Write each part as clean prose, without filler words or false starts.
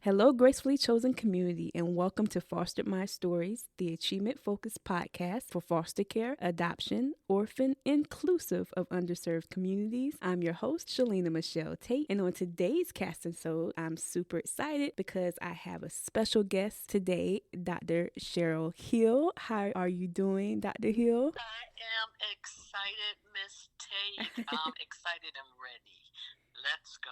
Hello, gracefully chosen community, and welcome to Fostered My Stories, the achievement focused podcast for foster care, adoption, orphan, inclusive of underserved communities. I'm your host, Shalina Michelle Tate, and on today's cast episode, I'm super excited because I have a special guest today, Dr. Cheryl Hill. How are you doing, Dr. Hill? I am excited, Miss Tate. I'm excited and ready. Let's go.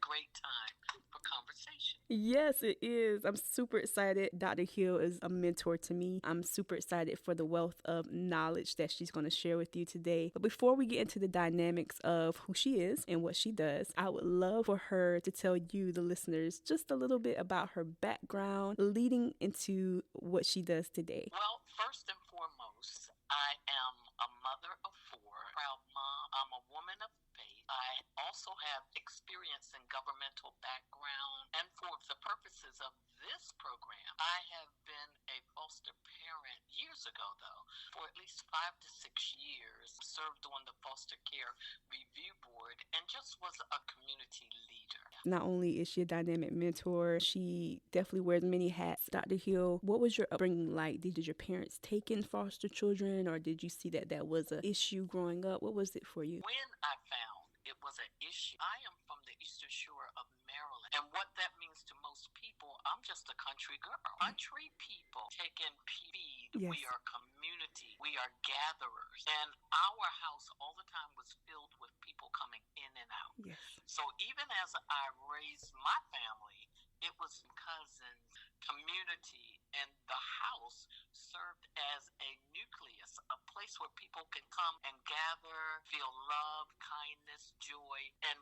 Great time for conversation. Yes, it is. I'm super excited. Dr. Hill is a mentor to me. I'm super excited for the wealth of knowledge that she's going to share with you today. But before we get into the dynamics of who she is and what she does, I would love for her to tell you, the listeners, just a little bit about her background leading into what she does today. Well, first and foremost, I am a mother of four, proud mom. I'm a woman of faith. I also have experience in governmental background. And for the purposes of this program, I have been a foster parent years ago, though, for at least 5 to 6 years, served on the foster care review board, and just was a community leader. Not only is she a dynamic mentor, she definitely wears many hats. Dr. Hill, what was your upbringing like? Did your parents take in foster children, or did you see that was an issue growing up? What was it for you? When I found it was an issue, I am from the Eastern Shore of Maryland. And what that means to most people, I'm just a country girl. Country people take in feed. Yes. We are community. We are gatherers. And our house all the time was filled with people coming in and out. Yes. So even as I raised my family, it was cousins, community, and the house served as a nucleus, a place where people can come and gather, feel love, kindness, joy, and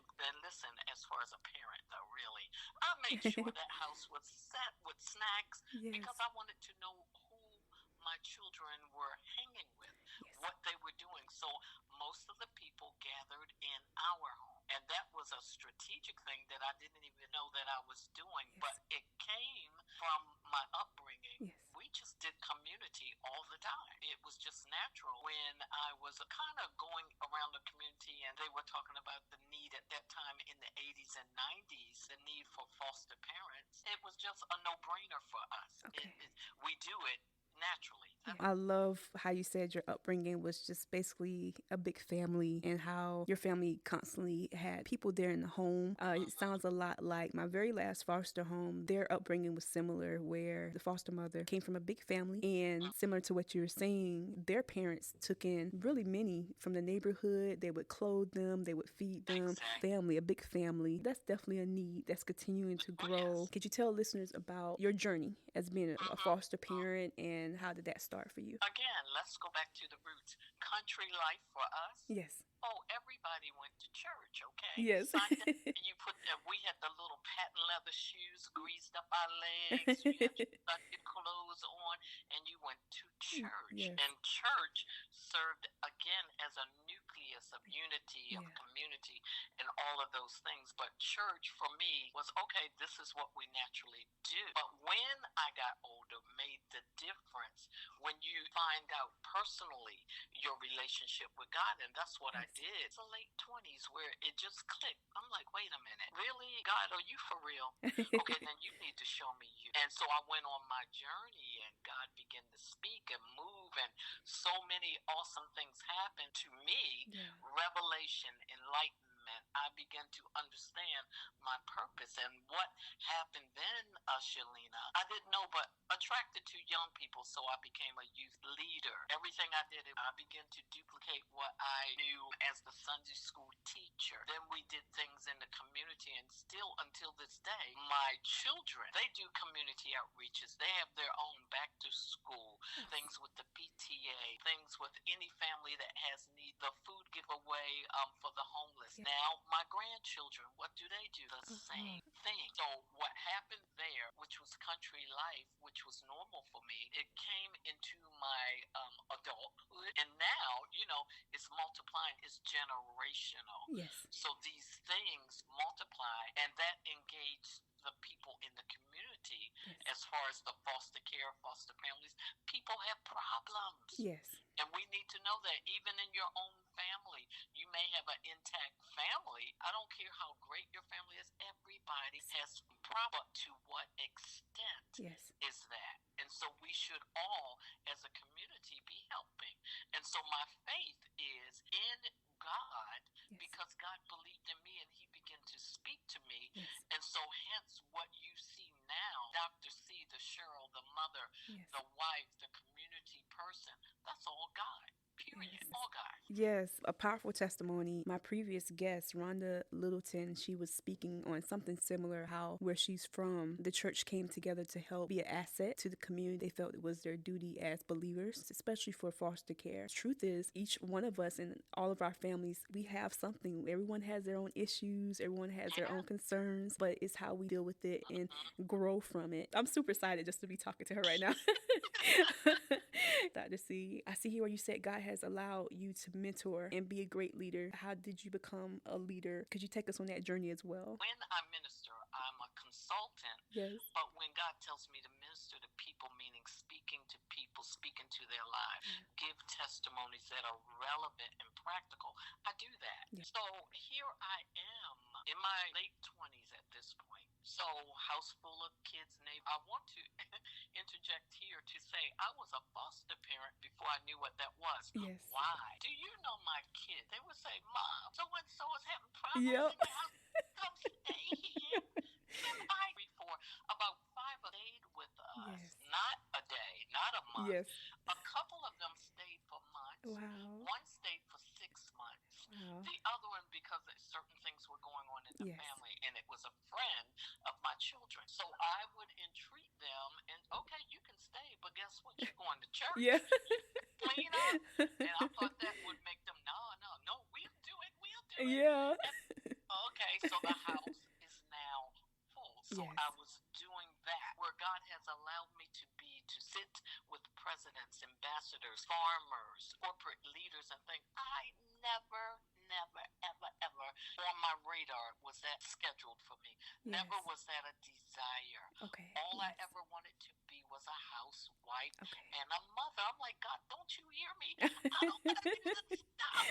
listen, as far as a parent, though, really, I made sure that house was set with snacks. Yes. Because I wanted to know who my children were hanging with, Yes. what they were doing. So most of the people gathered in our home. And that was a strategic thing that I didn't even know that I was doing. Yes. But it came from my upbringing. Yes. We just did community all the time. It was just natural. When I was kind of going around the community and they were talking about the need at that time in the 80s and 90s, the need for foster parents, it was just a no-brainer for us. Okay. We do it naturally. I love how you said your upbringing was just basically a big family and how your family constantly had people there in the home. It sounds a lot like my very last foster home. Their upbringing was similar, where the foster mother came from a big family, and similar to what you were saying, their parents took in really many from the neighborhood. They would clothe them, they would feed them. Exactly. Family, a big family. That's definitely a need that's continuing to grow. Yes. Could you tell listeners about your journey as being a foster parent, and how did that start for you? Again, let's go back to the roots. Country life for us. Yes. Oh, everybody went to church, okay? Yes. Sunday, we had the little patent leather shoes greased up our legs. You had your Sunday clothes on, and you went to church. Yes. And church served, again, as a nucleus of unity, of community, and all of those things. But church, for me, was, okay, this is what we naturally do. But when I got older, made the difference when you find out personally your relationship with God, and that's what I did. It's the late 20s where it just clicked. I'm like, wait a minute, really? God, are you for real? Okay, then you need to show me you. And so I went on my journey, and God began to speak and move, and so many awesome things happened to me. Yeah. Revelation, enlightenment. I began to understand my purpose. And what happened then, Shalina, I didn't know, but attracted to young people, so I became a youth leader. Everything I did, I began to duplicate what I knew as the Sunday school teacher. Then we did things in the community, and still until this day, my children, they do community outreaches. They have their own back to school, things with the PTA, things with any family that has need, the food giveaway for the homeless. Yeah. Now, my grandchildren, what do they do? The same thing. So what happened there, which was country life, which was normal for me, it came into my adulthood, and now, it's multiplying, it's generational. Yes. So these things multiply, and that engaged the people in the community as far as the foster care, foster families, people have problems. Yes. And we need to know that even in your own family, you may have an intact family. I don't care how great your family is, everybody has problems. To what extent Yes. is that? And so we should all, as a community, be helping. And so my faith is in God, Yes. because God believed in me and he began to speak to me. Yes. And so hence what you see now, Dr. C, the Cheryl, the mother, Yes. the wife, the community person, that's all God. Period. Yes. All God. Yes, a powerful testimony. My previous guest, Rhonda Littleton, she was speaking on something similar, how where she's from, the church came together to help be an asset to the community. They felt it was their duty as believers, especially for foster care. The truth is, each one of us and all of our families, we have something. Everyone has their own issues, everyone has their own concerns, but it's how we deal with it and grow from it. I'm super excited just to be talking to her right now. Dr. C, I see here where you said God has allowed you to mentor and be a great leader. How did you become a leader? Could you take us on that journey as well? When I minister, I'm a consultant. Yes. But when God tells me to minister to people, meaning speaking to people, speaking to their lives, give testimonies that are relevant and practical, I do that. Yeah. So here I am in my late 20s at this point. So house full of kids. I want to interject here to say I was a foster parent before I knew what that was. Yes. Why? Do you know my kids? They would say, Mom, so-and-so is having problems Yep. in your house. Come stay here. Can I? For about 5 stayed with us. Yes. Not a day, not a month. Yes. A couple of them stayed for months. Wow. One stayed for 6 months. Wow. The other one because certain things were going on in the family, and it was a friend of my children. So I would entreat them, and okay, you can stay, but guess what? You're going to church. Yeah. Clean up. And I thought that would make them, no, we'll do it. Yeah. And, okay, so the house is now full. So Yes. I was doing that, where God has allowed me to sit with presidents, ambassadors, farmers, corporate leaders, and things. I never, ever on my radar was that scheduled for me. Yes. Never was that a desire. Okay. All I ever wanted to be was a housewife and a mother. I'm like, God, don't you hear me? I don't want to stop.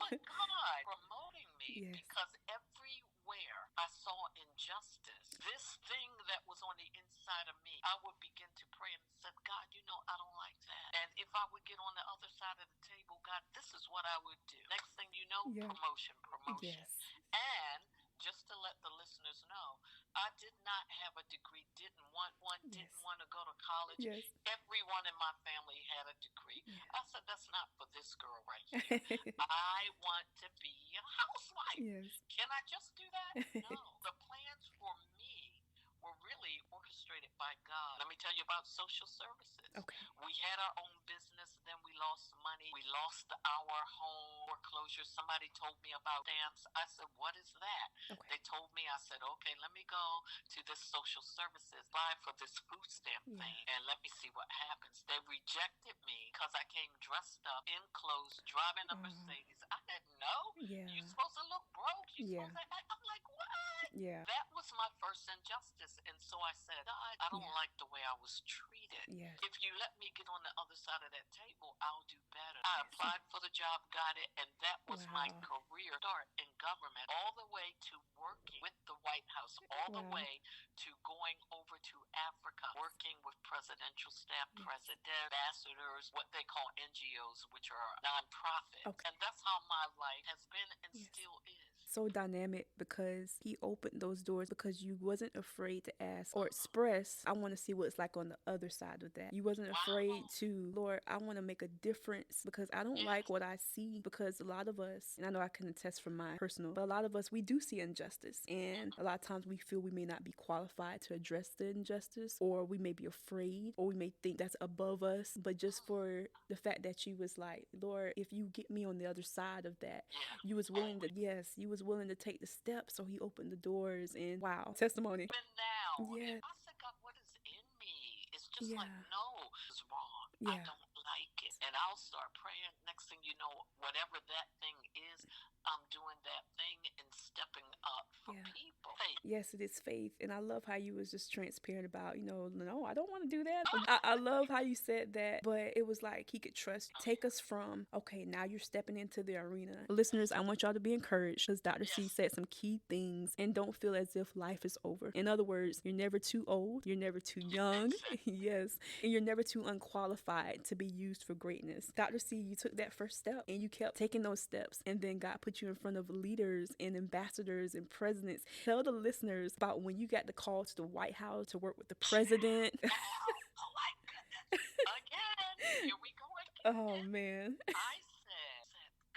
But God promoting me because everywhere I saw injustice, this thing that was on the inside of me, I would begin to pray and said, God, I don't like that. And if I would get on the other side of the table, God, this is what I would do. Next thing you know, promotion. Yes. And just to let the listeners know, I did not have a degree, didn't want one, didn't want to go to college. Yes. Everyone in my family had a degree. I said, that's not for this girl right here. I want to be a housewife. Yes. Can I just do that? No. The plans for me were really orchestrated by God. Let me tell you about social services. Okay. We had our own business, then we lost money. We lost our home foreclosure. Somebody told me about stamps. I said, what is that? Okay. They told me, I said, okay, let me go to this social services, apply for this food stamp thing, and let me see what happens. They rejected me because I came dressed up in clothes, driving a Mercedes. I didn't know. Yeah. You're supposed to look broke. You're supposed to, I'm like, what? Yeah. That was my first injustice. And so I said, God, I don't like the way I was treated. Yes. If you let me get on the other side of that table, I'll do better. I applied for the job, got it, and that was my career start in government, all the way to working with the White House, all the way to going over to Africa, working with presidential staff, president, ambassadors, what they call NGOs, which are nonprofits. And that's how my life has been and still is. So dynamic, because he opened those doors because you wasn't afraid to ask or express, I want to see what it's like on the other side of that. You wasn't afraid to, Lord, I want to make a difference because I don't like what I see. Because a lot of us, and I know I can attest from my personal, but a lot of us, we do see injustice. And a lot of times we feel we may not be qualified to address the injustice, or we may be afraid, or we may think that's above us. But just for the fact that you was like, Lord, if you get me on the other side of that, you was willing to, you was willing to take the steps. So he opened the doors, and wow, testimony. Even now, yes. I said, God, what is in me? It's just like, no, it's wrong. I don't like it. And I'll start praying. Next thing you know, whatever that thing is, I'm doing that thing and stepping up for people. Faith. Yes, it is faith. And I love how you was just transparent about, no, I don't want to do that. I love how you said that, but it was like he could trust, take us from, okay, now you're stepping into the arena. Listeners, I want y'all to be encouraged because Dr. C Yes. said some key things and don't feel as if life is over. In other words, you're never too old, you're never too young, Exactly. yes, and you're never too unqualified to be used for greatness. Dr. C, you took that first step and you kept taking those steps, and then God put you in front of leaders and ambassadors and presidents. Tell the listeners about when you got the call to the White House to work with the president. Oh my goodness. Again, here we go Oh again. man. I said,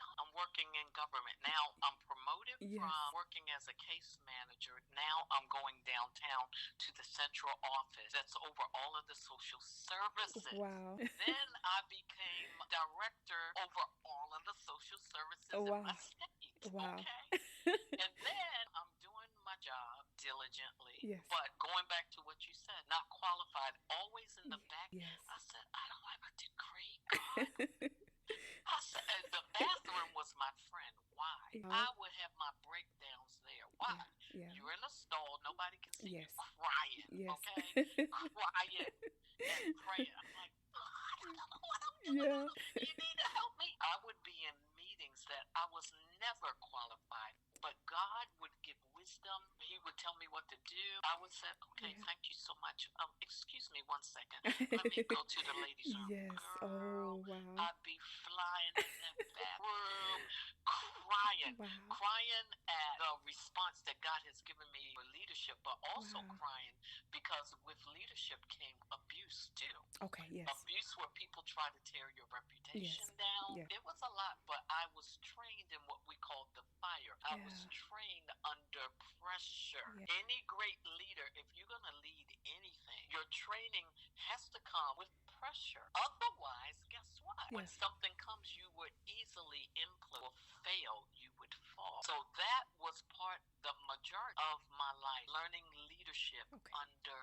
God, I'm working in government. Now I'm promoted Yes. from working as a case manager. Now I'm going downtown to the central office that's over all of the social services. Wow. Then I became director over all of the social services in Wow. my state. Wow. Okay. And then I'm doing my job diligently. Yes. But going back to what you said, not qualified, always in the back. Yes. I said, I don't have a degree, God. I said, the bathroom was my friend. Why? I would have my breakdowns there. Why? Yeah. You're in a stall. Nobody can see Yes. you crying. Yes. Okay? Crying and praying. I'm like, oh, I don't know what I'm doing. Yeah. You need to help me. I would be in meetings that I was never qualified, but God would give wisdom. He would tell me what to do. I would say, okay, thank you so much. Excuse me 1 second. Let me go to the ladies' room. Yes. Girl, Oh, wow. I'd be flying in that bathroom, crying, Wow. crying at the response that God has given me for leadership, but also Wow. crying because with leadership came abuse too. Okay. Yes. Abuse where people try to tear your reputation down. Yeah. It was a lot, but I was trained in what we called the fire. I was trained under pressure. Yeah. Any great leader, if you're going to lead anything, your training has to come with pressure. Otherwise, guess what? When something comes, you would easily implode or fail. You would fall. So that was the majority of my life, learning leadership under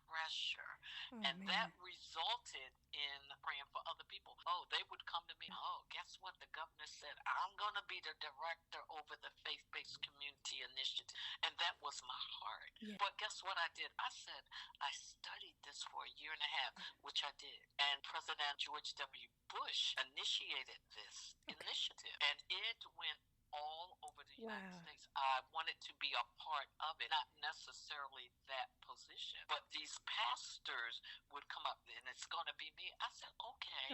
pressure. And that resulted in praying for other people. Oh, they would come to me. Oh, guess what? The governor said, I'm going to be the director over the faith-based community initiative. And that was my heart. Yeah. But guess what I did? I said, I studied this for a year and a half, which I did. And President George W. Bush initiated this initiative. And it went all over the United States. I wanted to be a part of it, not necessarily that position. But these pastors would come up, and it's going to be me. I said, okay.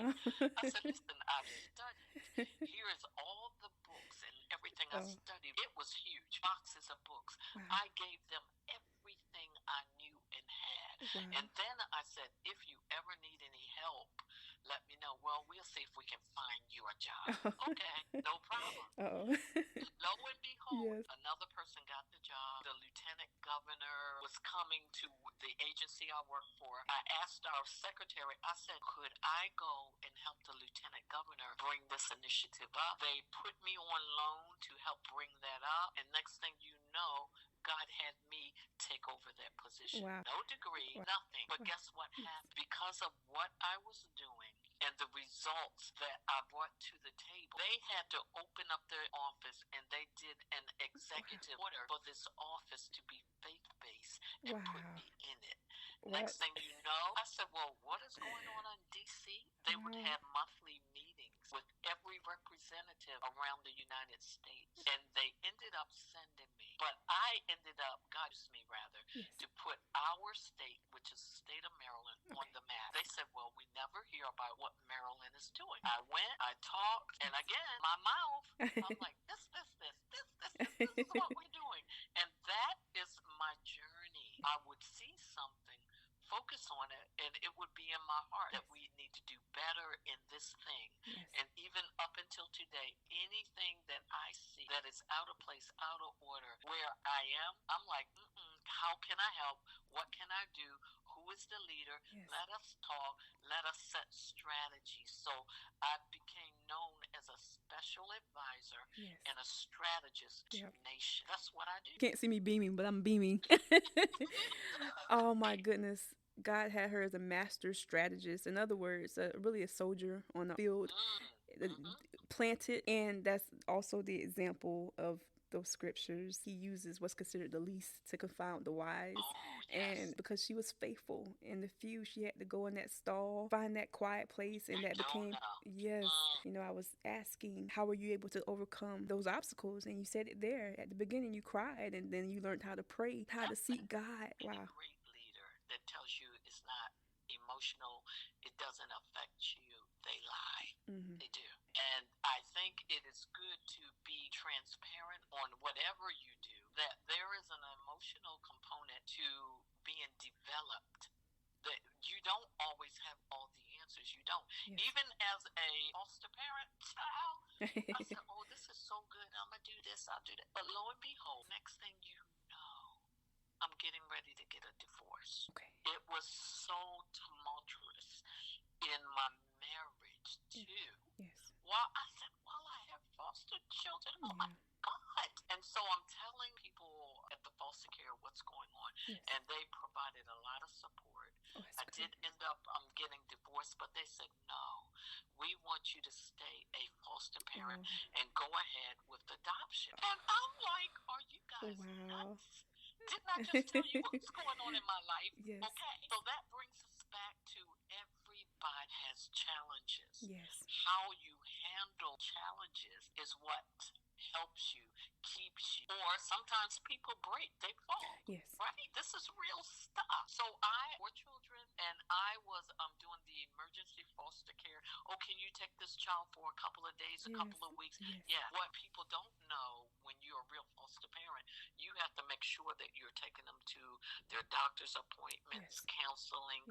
I said, listen, I've studied. Here's all the books and everything I studied. It was huge, boxes of books. I gave them everything I knew and had. And then I said, if you ever need any help, let me know. Well, we'll see if we can find you a job. Okay, no problem. Lo and behold, another person got the job. The lieutenant governor was coming to the agency I work for. I asked our secretary, I said, could I go and help the lieutenant governor bring this initiative up? They put me on loan to help bring that up. And next thing you know, God had me take over that position. No degree, nothing. But guess what happened? Because of what I was doing and the results that I brought to the table, they had to open up their office, and they did an executive order for this office to be faith-based and put me in it. Next thing you know, I said, well, what is going on in D.C.? They would have monthly meetings with every representative around the United States, and they ended up sending me. But I ended up, God used me rather, to put our state, which is the state of Maryland, on the map. They said, well, we never hear about what Maryland is doing. I went, I talked, and again, my mouth, I'm like, this is what we're doing. And that is my journey. I would see something, focus on it, and it would be in my heart that we need to do better in this thing. And even up until today, anything that I see that is out of place, out of order, where I am, I'm like, how can I help? What can I do? Who is the leader? Let us talk. Let us set strategies. So I became known as a special advisor and a strategist to nation. That's what I do. Can't see me beaming, but I'm beaming. Oh my goodness. God had her as a master strategist. In other words, really a soldier on the field, planted. And that's also the example of those scriptures, he uses what's considered the least to confound the wise. Oh, yes. And because she was faithful in the few, she had to go in that stall, find that quiet place, and I that don't became, know. yes. I was asking, how were you able to overcome those obstacles? And you said it there. At the beginning, you cried, and then you learned how to pray, how to seek God. Any Wow. great leader that tells you it's not emotional, it doesn't affect you, they lie. Mm-hmm. They do. And I think it is good to be transparent on whatever you do, that there is an emotional component to being developed. That you don't always have all the answers. You don't. Yes. Even as a foster parent child, I said, oh, this is so good. I'm going to do this. I'll do that. But lo and behold, next thing you know, I'm getting ready to get a divorce. Okay. It was so tumultuous in my marriage, too. Yes. While I have foster children, oh my God. And so I'm telling people at the foster care what's going on. Yes. And they provided a lot of support. Oh, I did end up getting divorced, but they said, no, we want you to stay a foster parent and go ahead with adoption. And I'm like, are you guys nuts? Didn't I just tell you what's going on in my life? Yes. Okay. So that brings us back to everybody has challenges. Yes. How you handle challenges is what helps you, keeps you. Or sometimes people break, they fall. Yes. Right? This is real stuff. So I were children, and I was doing the emergency foster care. Oh, can you take this child for a couple of days, a couple of weeks? Yes. Yeah. What people don't know when you're a real foster parent, you have to make sure that you're taking them to their doctor's appointments, counseling,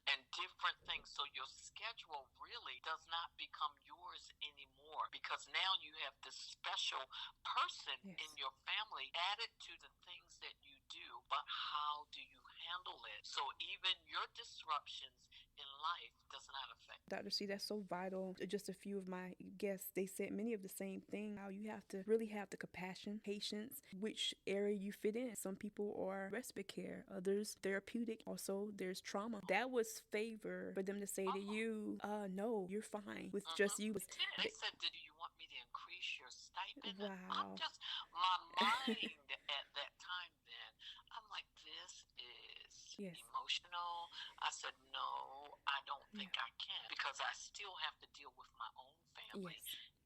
and different things. So your schedule really does not become yours anymore, because now you have this special person in your family added to the things that you do. But how do you handle it? So even your disruptions in life does not affect. Dr. C, that's so vital. Just a few of my guests, they said many of the same thing. How you have to really have the compassion, patience, which area you fit in. Some people are respite care, others therapeutic. Also, there's trauma. That was favor for them to say to you, no, you're fine with just you. They said, do you want me to increase your stipend? Wow. I'm just, my mind at that time then, I'm like, this is emotional. I said, no, I don't think I can, because I still have to deal with my own family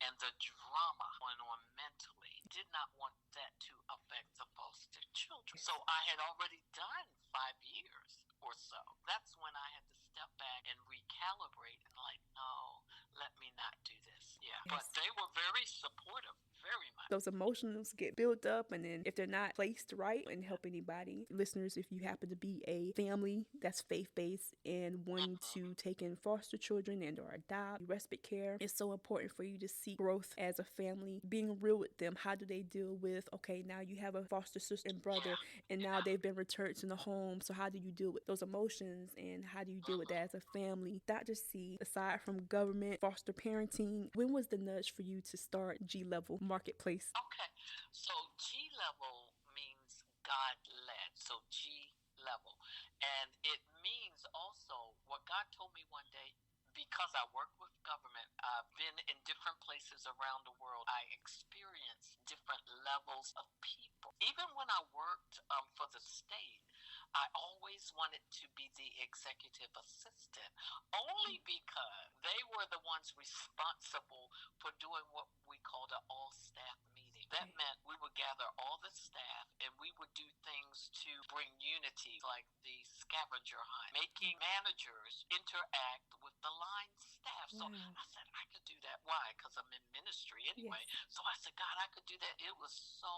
and the drama going on mentally. Did not want that to affect the foster children. So I had already done 5 years or so. That's when I had to step back and recalibrate and like, no, let me not do this. Yeah. But they were very supportive, very much. Those emotions get built up, and then if they're not placed right and help anybody, listeners, if you happen to be a family that's faith-based and wanting to take in foster children and or adopt, respite care, it's so important for you to seek growth as a family, being real with them. How do they deal with, okay, now you have a foster sister and brother, and now they've been returned to the home, so how do you deal with those emotions, and how do you deal with that as a family? Dr. C, aside from government, foster parenting, when was the nudge for you to start G-Level Marketplace? Okay, so G-Level means God-led, so G-Level. And it means also what God told me one day, because I work with government, I've been in different places around the world. I experienced different levels of people. Even when I worked for the state, I always wanted to be the executive assistant, only because they were the ones responsible for doing what we called an all-staff meeting. That meant we would gather all the staff and we would do things to bring unity, like the scavenger hunt, making managers interact with the line staff. So I said, I could do that. Why? Because I'm in ministry anyway. So I said, God, I could do that. It was so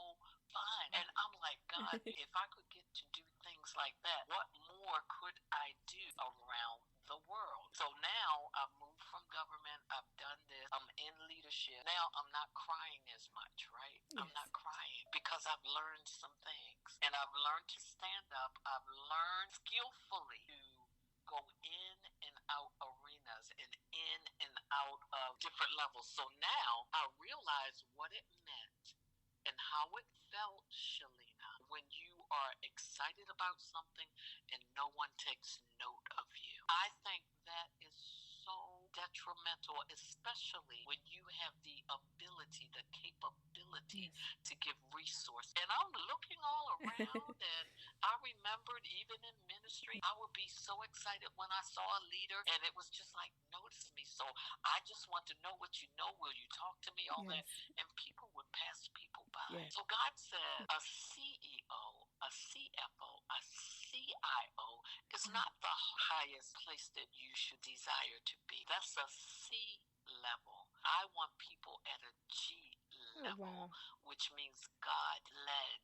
fun. And I'm like, God, if I could get to do things like that, what more could I do around the world? So now I've moved from government. I've done this. I'm in leadership. Now I'm not crying as much, right? I'm not crying because I've learned some things. And I've learned to stand up. I've learned skillfully to go in and out arenas and in and out of different levels. So now I realize what it meant and how it felt, Shalina, when you are excited about something and no one takes note of you. I think that is so detrimental, especially when you have the ability, the capability ability Yes. to give resource. And I'm looking all around, and I remembered even in ministry, I would be so excited when I saw a leader, and it was just like, notice me. So I just want to know what you know. Will you talk to me? All that. Yes. And people would pass people by. Yes. So God said a CEO, a CFO, a CIO is not the highest place that you should desire to be. That's a C level. I want people at a G Oh, level, wow. which means God led.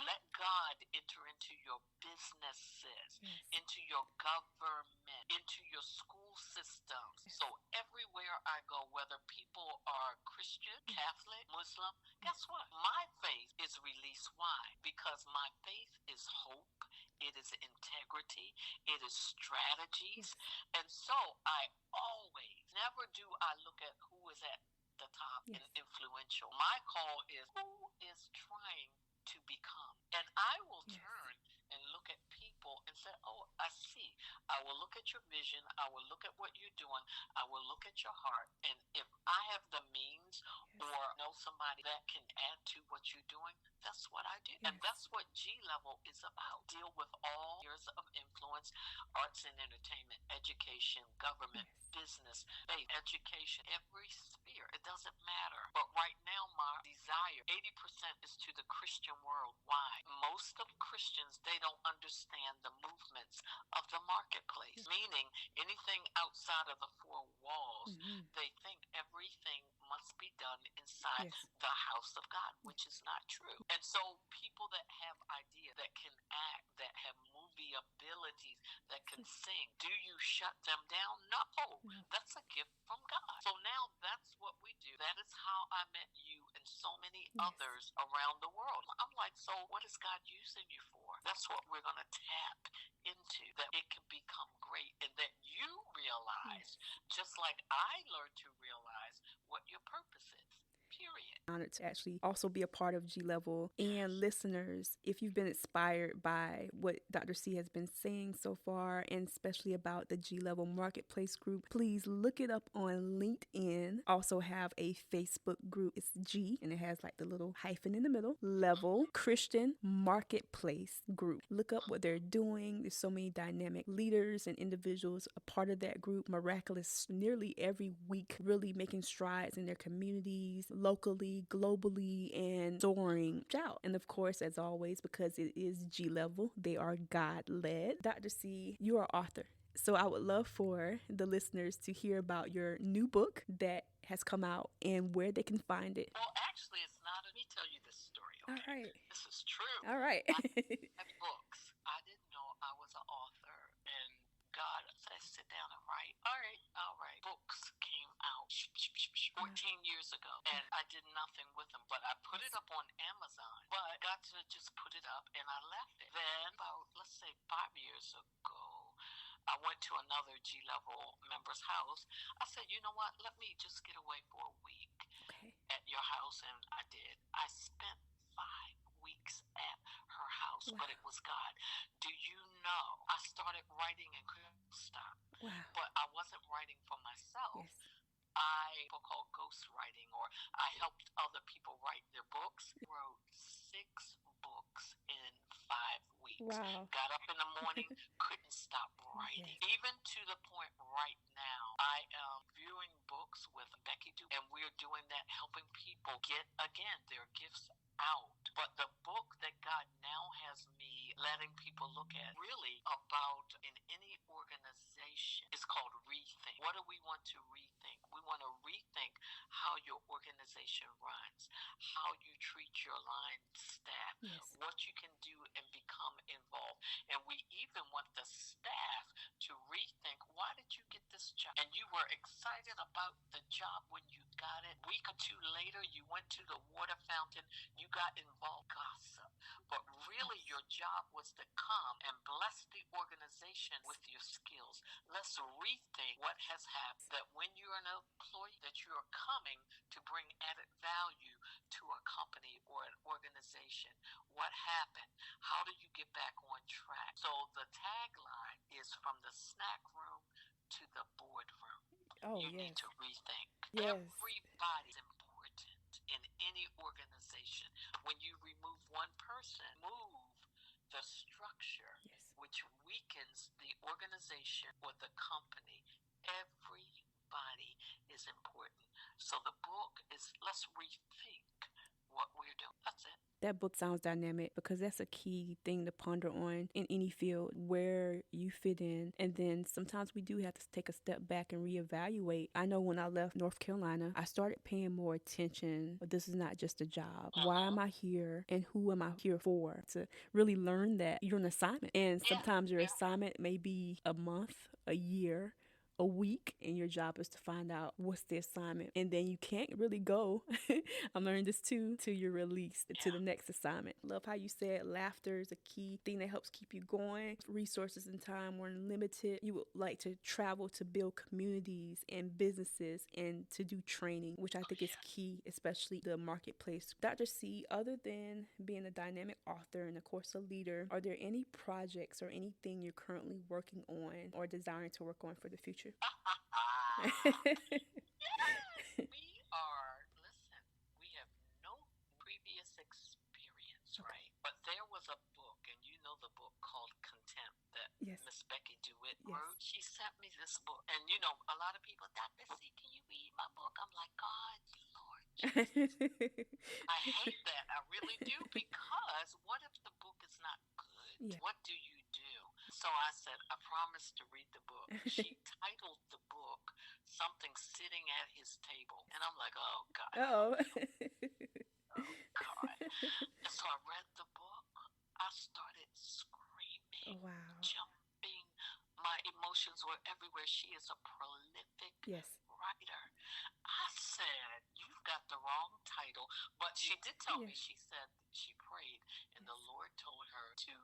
Let God enter into your businesses, Yes. into your government, into your school systems. So everywhere I go, whether people are Christian, Catholic, Muslim, guess what? My faith is released. Why? Because my faith is hope, it is integrity, it is strategies. And so I always, never do I look at who is at the top and influential. My call is who is trying to become. And I will turn and look at people and say, oh, I see. I will look at your vision. I will look at what you're doing. I will look at your heart. And if I have the means or know somebody that can add to what you're doing, that's what I do. And that's what G level is about. Deal with all years of influence, arts and entertainment, education, government, business, faith, education, every sphere. It doesn't matter. But right now, my desire, 80% is to the Christian world. Why? Most of Christians, they don't understand the movements of the marketplace, meaning anything outside of the four walls, they think everything must be done inside the house of God, which is not true. And so people that have ideas, that can act, that have movie abilities, that can sing, do you shut them down? No. That's a gift from God. So now that's what we do. That is how I met you and so many others around the world. I'm like, so what is God using you for? That's what we're going to tap into, that it can become great, and that you realize, just like I learned to realize, what your purpose is. Period. Honored to actually also be a part of G Level. And listeners, if you've been inspired by what Dr. C has been saying so far, and especially about the G Level Marketplace group, please look it up on LinkedIn. Also have a Facebook group. It's G, and it has like the little hyphen in the middle. Level Christian Marketplace group. Look up what they're doing. There's so many dynamic leaders and individuals a part of that group. Miraculous nearly every week, really making strides in their communities, locally, globally, and soaring out. And of course, as always, because it is G Level, they are God-led. Dr. C, you are author. So I would love for the listeners to hear about your new book that has come out and where they can find it. Well, actually, it's not. Let me tell you this story, okay? All right. This is true. All right. I had books. I didn't know I was an author, and God said, sit down and write. All right. Books came out 14 years ago, and I did nothing with them, but I put it up on Amazon. But God said, just put it up, and I left it. Then about, let's say, 5 years ago, I went to another G Level member's house. I said, you know what? Let me just get away for a week at your house, and I did. I spent 5 weeks at her house, but it was God. Do you know? I started writing and couldn't stop. But I wasn't writing for myself. I called ghostwriting, or I helped other people write their books. Wrote 6 books in 5 weeks. Got up in the morning, couldn't stop writing. Even to the point right now, I am viewing books with Becky Du, and we're doing that, helping people get, again, their gifts out. But the book that God now has me letting people look at, really about in any organization, is called Rethink. What do we want to rethink? We want to rethink how your organization runs, how you treat your line staff, what you can do and become involved. And we even want the staff to rethink, why did you get this job? And you were excited about the job when you got it. A week or two later, you went to the water fountain, you got involved, gossip. But really, your job was to come and bless the organization with your skills. Let's rethink what has happened, that when you're an employee, that you are coming to bring added value to a company or an organization. What happened? How do you get back on track? So the tagline is from the snack room to the boardroom. You need to rethink. Everybody's important in any organization. When you remove one person, move the structure, Yes. which weakens the organization or the company. Everybody is important. So the book is, let's rethink what we're doing. That's it. That book sounds dynamic because that's a key thing to ponder on in any field, where you fit in. And then sometimes we do have to take a step back and reevaluate. I know when I left North Carolina, I started paying more attention. This is not just a job. Why am I here and who am I here for? To really learn that you're an assignment. And sometimes your assignment may be a month, a year, a week, and your job is to find out what's the assignment, and then you can't really go I'm learning this too till you're released to the next assignment. Love how you said laughter is a key thing that helps keep you going. Resources and time were limited. You would like to travel to build communities and businesses and to do training, which I think is key, especially the marketplace. Dr. C, other than being a dynamic author and of course a leader, are there any projects or anything you're currently working on or desiring to work on for the future? We are, listen, we have no previous experience, right? But there was a book, and you know the book called Contempt that Miss Becky DeWitt wrote. She sent me this book. And you know, a lot of people, Dr. C, can you read my book? I'm like, God, Lord Jesus. I hate that. I really do, because what if the book is not good? What do you do? So I said, I promise to read the book. She titled the book something Sitting at His Table. And I'm like, oh, God. Oh, God. And so I read the book. I started screaming, jumping. My emotions were everywhere. She is a prolific writer. I said, you've got the wrong title. But she did tell me, she said she prayed, and the Lord told her to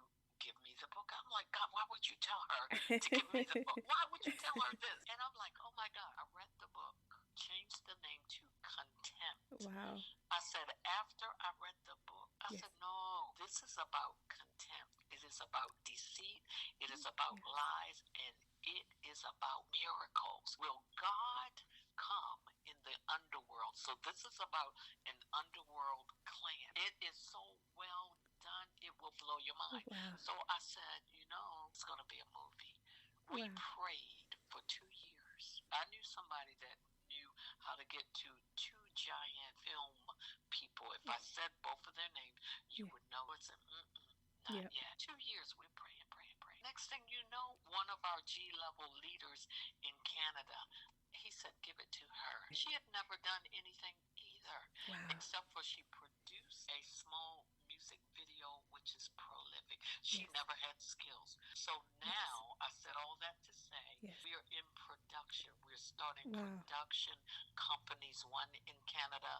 give me the book. I'm like, God, why would you tell her to give me the book? Why would you tell her this? And I'm like, oh my God, I read the book, changed the name to Contempt. Wow. I said, after I read the book, I said, no, this is about contempt. It is about deceit. It is about lies. And it is about miracles. Will God come in the underworld? So this is about an underworld clan. It is so well done, it will blow your mind. Wow. So I said, you know, it's going to be a movie. We prayed for 2 years. I knew somebody that knew how to get to 2 giant film people. If I said both of their names, you would know. It's not yet. 2 years, we're praying, praying, praying. Next thing you know, one of our G-level leaders in Canada, he said, give it to her. She had never done anything either, except for she produced a small music video, which is prolific. She never had skills. So now, I said all that to say, we are in production. We're starting production companies, one in Canada,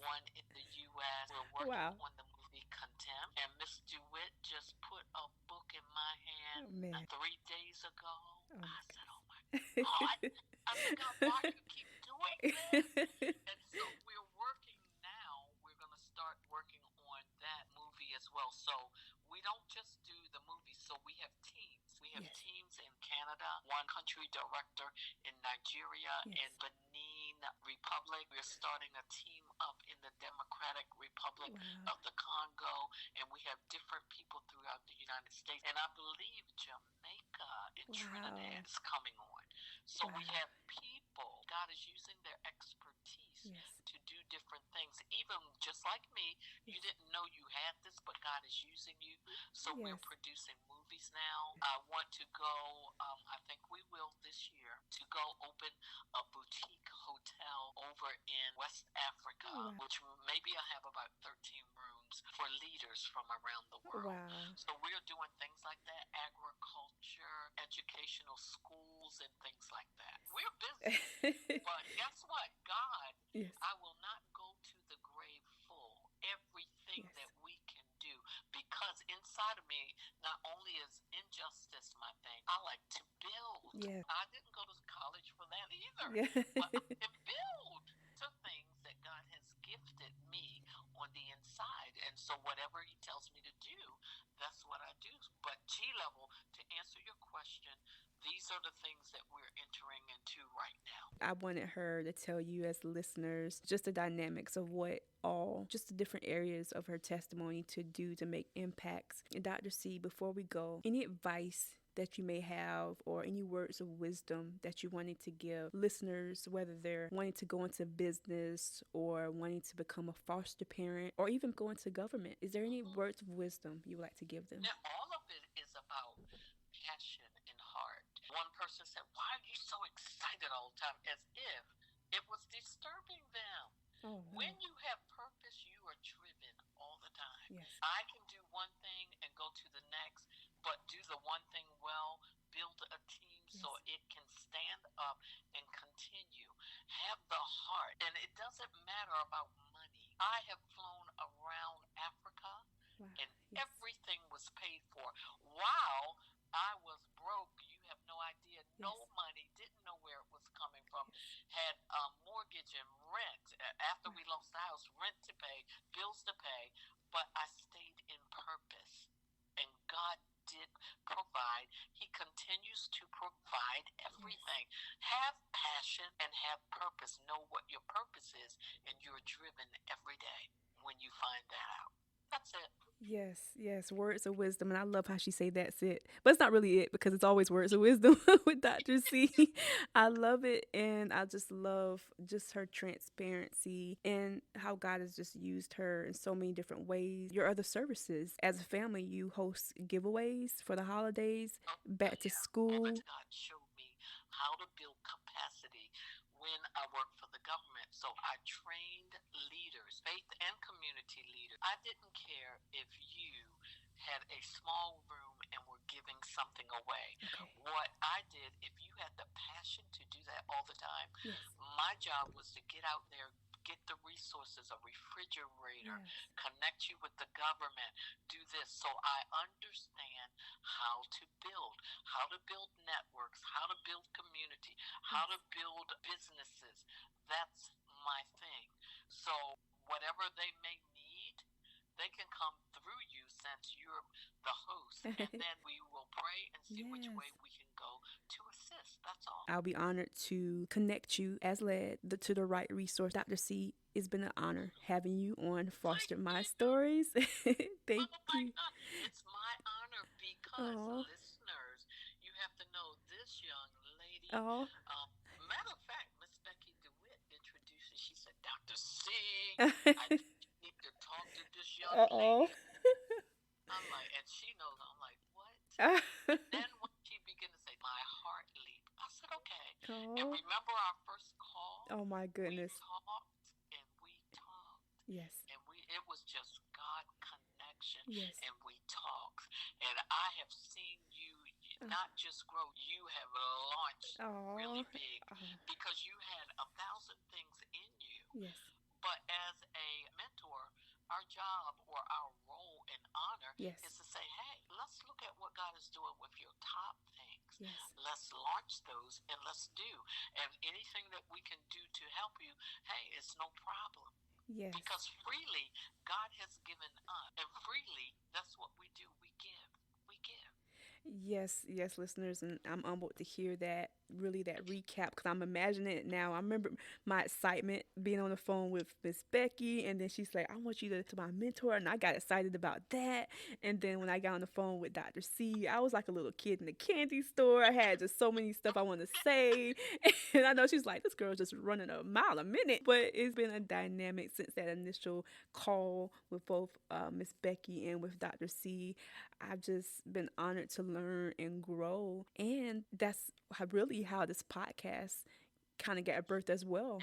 one in the U.S. We're working on the movie Contempt. And Miss DeWitt just put a book in my hand 3 days ago. I said, oh my God. I said, God, why do you keep doing this? And so we're working now. We're going to start working on that movie as well. So we don't just do the movie. So we have teams. We have teams in Canada, one country director in Nigeria, in Benin Republic. We're starting a team up in the Democratic Republic of the Congo, and we have different people throughout the United States. And I believe Jamaica and Trinidad is coming on. So we have people. God is using their expertise to do different things. Even just like me, you didn't know you had this, but God is using you. So we're producing movies now. I want to go, I think we will this year, to go open a boutique hotel over in West Africa, which maybe I have about 13 rooms for leaders from around the world. So we're doing things like that, agriculture, educational schools, and things like that. We're busy. But guess what? God, I will not go to the grave full. Everything that we can do, because inside of me, not only is injustice my thing, I like to build. I didn't go to college for that either. But I can build to things that God has gifted me on the inside. And so whatever he tells me to do, that's what I do. But G-level, to answer your question, These are the things that we're entering into right now. I wanted her to tell you, as listeners, just the dynamics of what all, just the different areas of her testimony to do to make impacts. And Dr. C, before we go, any advice that you may have or any words of wisdom that you wanted to give listeners, whether they're wanting to go into business or wanting to become a foster parent or even go into government? Is there any words of wisdom you would like to give them? Now, all of it is about passion and heart. One person said, "Why are you so excited all the time?" As if it was disturbing them. Oh, no. When you have purpose, you are driven all the time. Yes. I can do one thing and go to the next, but do the one thing well, build a team so it can stand up and continue. Have the heart. And it doesn't matter about money. I have flown around Africa. Wow. And everything was paid for. While I was broke, you have no idea, no money, didn't know where it was coming from, had mortgage and rent. After we lost the house, rent to pay, bills to pay, but I stayed in purpose. And God did provide. He continues to provide everything. Have passion and have purpose. Know what your purpose is, and you're driven every day when you find that out. That's it. Yes, yes, words of wisdom. And I love how she say that's it. But it's not really it because it's always words of wisdom with Dr. C. I love it. And I just love just her transparency and how God has just used her in so many different ways. Your other services. As a family, you host giveaways for the holidays, back to school. God showed me how to build capacity when I worked for the government. So I trained leaders, faith and community leaders. I didn't care if you had a small room and were giving something away. Okay. What I did, if you had the passion to do that all the time, my job was to get out there, get the resources, a refrigerator, connect you with the government, do this. So I understand how to build networks, how to build community, how to build businesses. That's my thing. So whatever they may need, they can come through you since you're the host. And then we will pray and see which way we can go to assist. That's all. I'll be honored to connect you as led to the right resource. Dr. C, it's been an honor having you on Foster My Stories. Thank you. It's my honor because listeners, you have to know this young lady. Matter of fact, Miss Becky DeWitt introduced her. She said, "Dr. C, I need to talk to this young lady." I'm like, and she knows. I'm like, what? And then when she began to say, my heart leaped. I said, okay. And remember our first call? Oh my goodness. We talked and we talked. Yes. And it was just God connection. Yes. And we talked. And I have seen you not just grow, you have launched really big because you had 1,000 things in you. Yes. But as a mentor, our job or our role and honor is to say, hey, let's look at what God is doing with your top things. Yes. Let's launch those and let's do. And anything that we can do to help you, hey, it's no problem. Yes. Because freely God has given us. And freely, that's what we do. We give. We give. Yes, yes, listeners, and I'm humbled to hear that, really that recap, because I'm imagining it now. I remember my excitement being on the phone with Miss Becky, and then she's like, I want you to my mentor, and I got excited about that. And then when I got on the phone with Dr. C, I was like a little kid in the candy store. I had just so many stuff I want to say, and I know she's like, this girl's just running a mile a minute, but it's been a dynamic since that initial call with both Miss Becky and with Dr. C. I've just been honored to learn and grow. And that's really how this podcast kind of got birthed as well.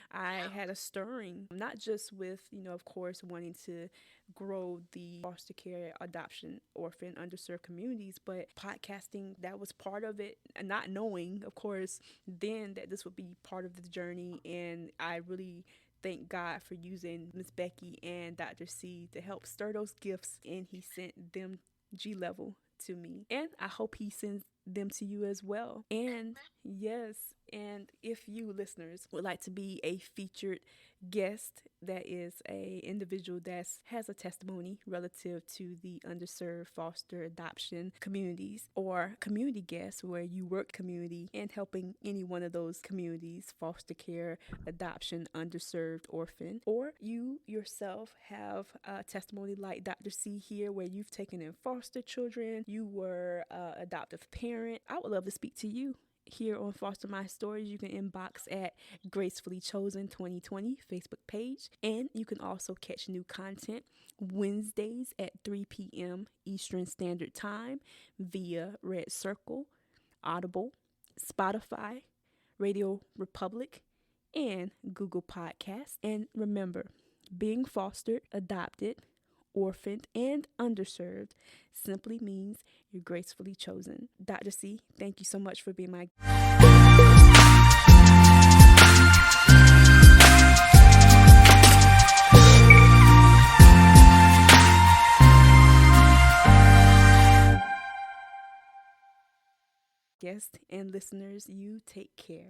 I had a stirring, not just with, of course, wanting to grow the foster care, adoption, orphan, underserved communities, but podcasting, that was part of it. Not knowing, of course, then that this would be part of the journey. And I really thank God for using Miss Becky and Dr. C to help stir those gifts, and he sent them G-level to me. And I hope he sends them to you as well. And yes, and if you listeners would like to be a featured guest, that is a individual that has a testimony relative to the underserved foster adoption communities, or community guests where you work community and helping any one of those communities, foster care, adoption, underserved, orphan, or you yourself have a testimony like Dr. C here where you've taken in foster children, you were an adoptive parent, I would love to speak to you here on Foster My Stories. You can inbox at Gracefully Chosen 2020 Facebook page. And you can also catch new content Wednesdays at 3 p.m. Eastern Standard Time via Red Circle, Audible, Spotify, Radio Republic, and Google Podcasts. And remember, being fostered, adopted, orphaned, and underserved simply means you're gracefully chosen. Dr. C, thank you so much for being my guest. And listeners, you take care.